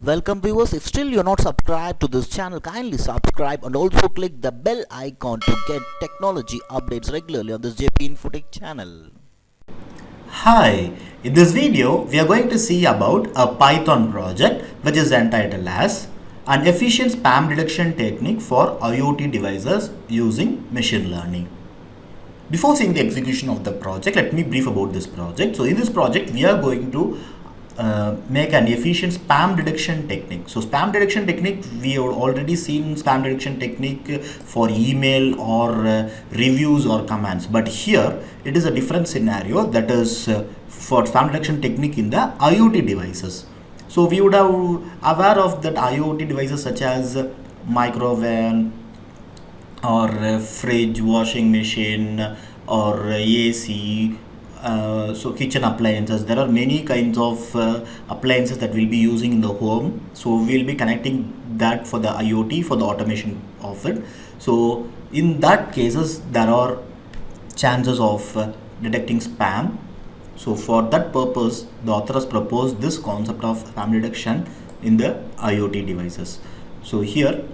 Welcome viewers, if still you're not subscribed to this channel, kindly subscribe and also click the bell icon to get technology updates regularly on this JP Infotech channel. Hi, in this video we are going to see about a Python project which is entitled as an efficient spam detection technique for IoT devices using machine learning. Before seeing the execution of the project, let me brief about this project. So in this project we are going to make an efficient spam detection technique. So spam detection technique, we have already seen spam detection technique for email or reviews or commands, but here it is a different scenario, that is for spam detection technique in the IoT devices. So we would have aware of that IoT devices such as microwave or fridge, washing machine or AC, so kitchen appliances. There are many kinds of appliances that we'll be using in the home, so we'll be connecting that for the IoT, for the automation of it. So in that cases there are chances of detecting spam. So for that purpose the author has proposed this concept of spam detection in the IoT devices. So here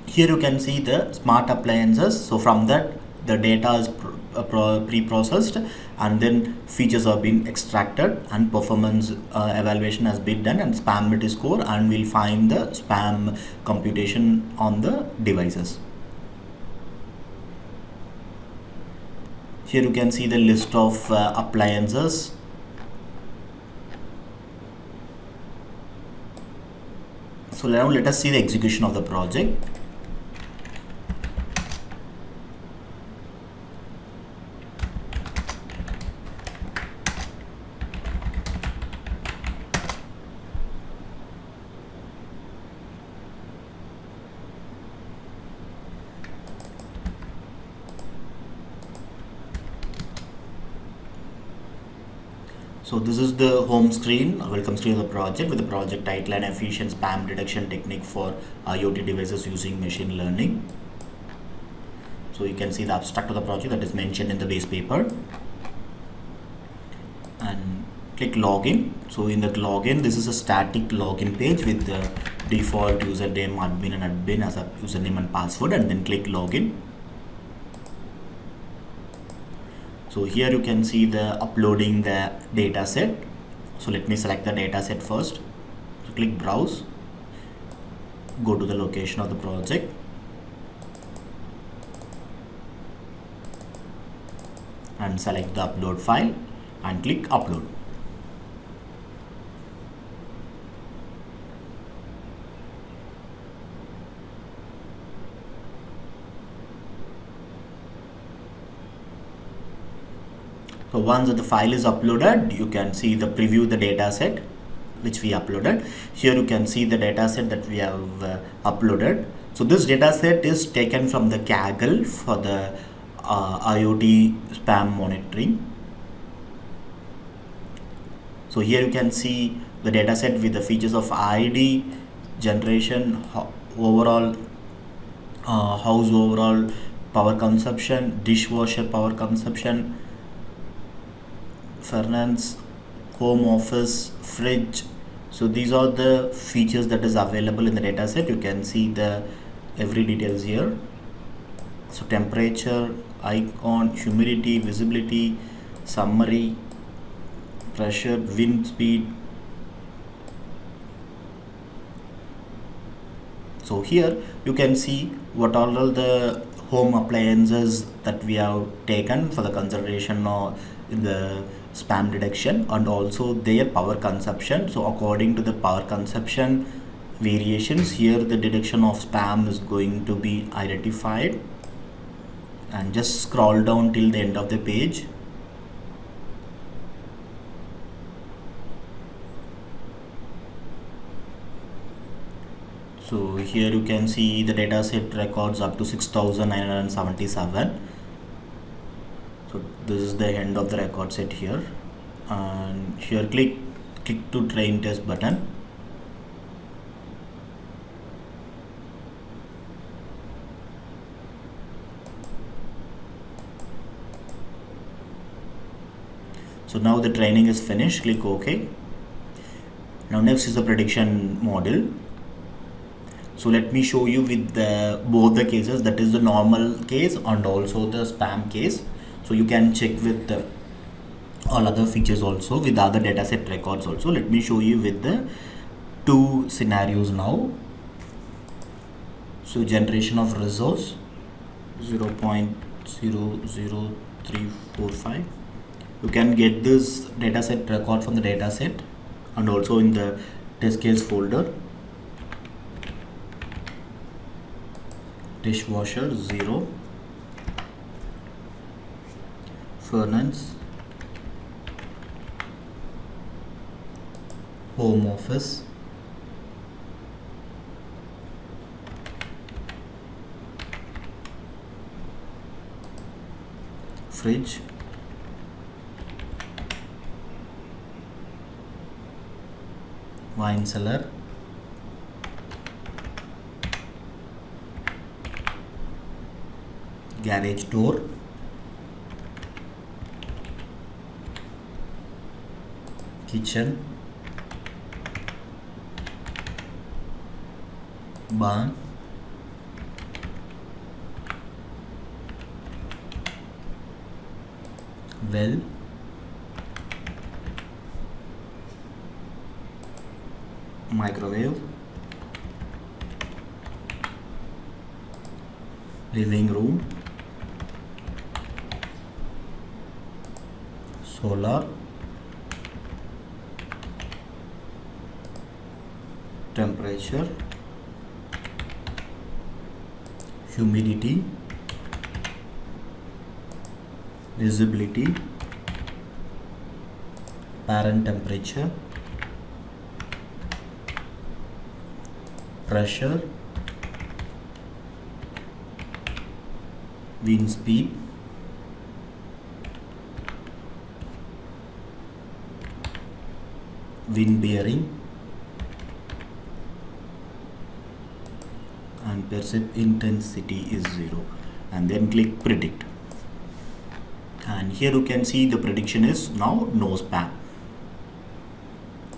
you can see the smart appliances. So from that the data is pre-processed and then features are being extracted and performance evaluation has been done and spam score, and we'll find the spam computation on the devices. Here you can see the list of appliances. So now let us see the execution of the project. So this is the home screen, welcome screen of the project with the project title and efficient spam detection technique for IoT devices using machine learning. So you can see the abstract of the project that is mentioned in the base paper, and click login. So in the login, this is a static login page with the default username, admin and admin as a username and password, and then click login. So here you can see the uploading the data set. So let me select the data set first. So click browse, go to the location of the project, and select the upload file and click upload. So once the file is uploaded, you can see the preview the data set which we uploaded. Here you can see the data set that we have uploaded. So this data set is taken from the Kaggle for the IoT spam monitoring. So here you can see the data set with the features of ID, generation, overall house overall power consumption, dishwasher power consumption, furnace, home office, fridge. So these are the features that is available in the data set. You can see the every details here. So temperature, icon, humidity, visibility, summary, pressure, wind speed. So here you can see what all the home appliances that we have taken for the consideration or in the spam detection, and also their power consumption. So according to the power consumption variations, here the detection of spam is going to be identified. And just scroll down till the end of the page. So here you can see the dataset records up to 6,977. So this is the end of the record set here, and here click to train test button. So now the training is finished, click OK. Now next is the prediction model. So let me show you with both the cases, that is the normal case and also the spam case. So you can check with all other features also, with other dataset records also. Let me show you with the two scenarios now. So generation of resource 0.00345. You can get this dataset record from the dataset and also in the test case folder. Dishwasher 0, furnace, home office, fridge, wine cellar, garage door, kitchen, barn, well, microwave, living room, solar, temperature, humidity, visibility, apparent temperature, pressure, wind speed, wind bearing, and perceived intensity is 0, and then click predict. And here you can see the prediction is now no spam.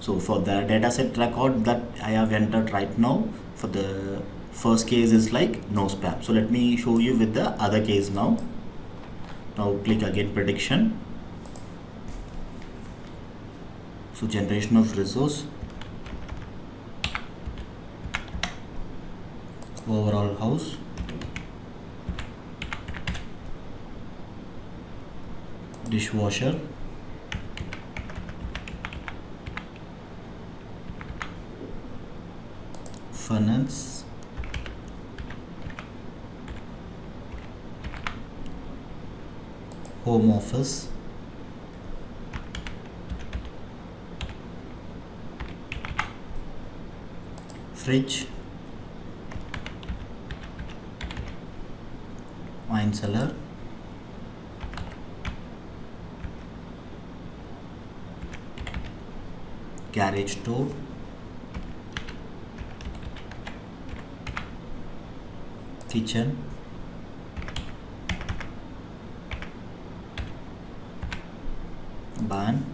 So for the dataset record that I have entered right now, for the first case is like no spam. So let me show you with the other case now. Now click again prediction. So generation of resource, overall house, dishwasher, furnace, home office, fridge, wine cellar, garage door, kitchen, barn,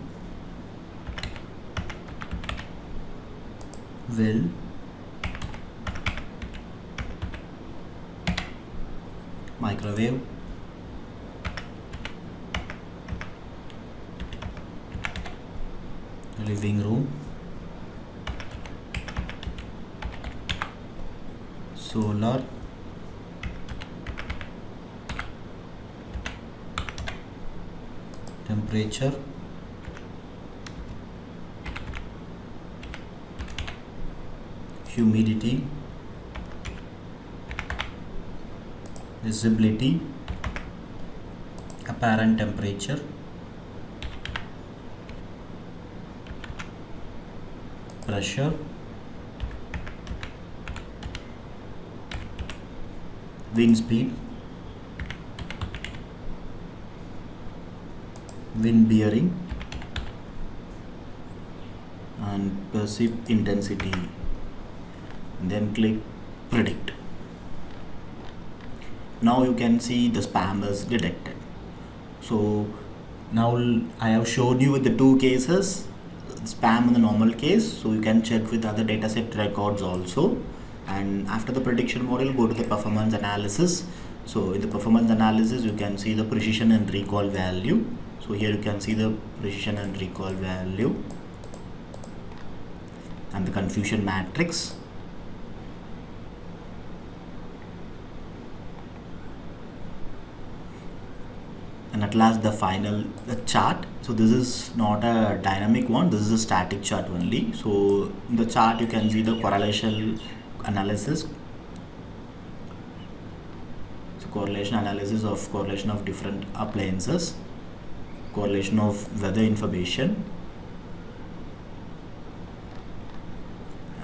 well, microwave, living room, solar, temperature, humidity, visibility, apparent temperature, pressure, wind speed, wind bearing, and perceived intensity, and then click predict. Now you can see the spam is detected. So now I have shown you with the two cases, spam in the normal case, so you can check with other dataset records also. And after the prediction model, go to the performance analysis. So in the performance analysis, you can see the precision and recall value. So here you can see the precision and recall value and the confusion matrix. And at last the final chart. So this is not a dynamic one, this is a static chart only. So in the chart you can see the correlation analysis. So correlation analysis of correlation of different appliances, correlation of weather information,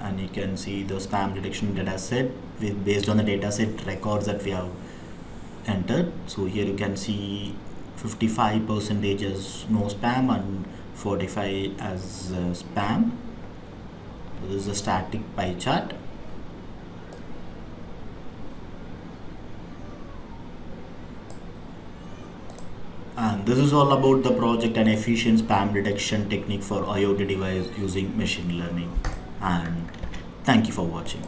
and you can see the spam detection data set with based on the data set records that we have entered. So here you can see 55% as no spam and 45 as spam. So this is a static pie chart. And this is all about the project and efficient spam detection technique for IoT device using machine learning. And thank you for watching.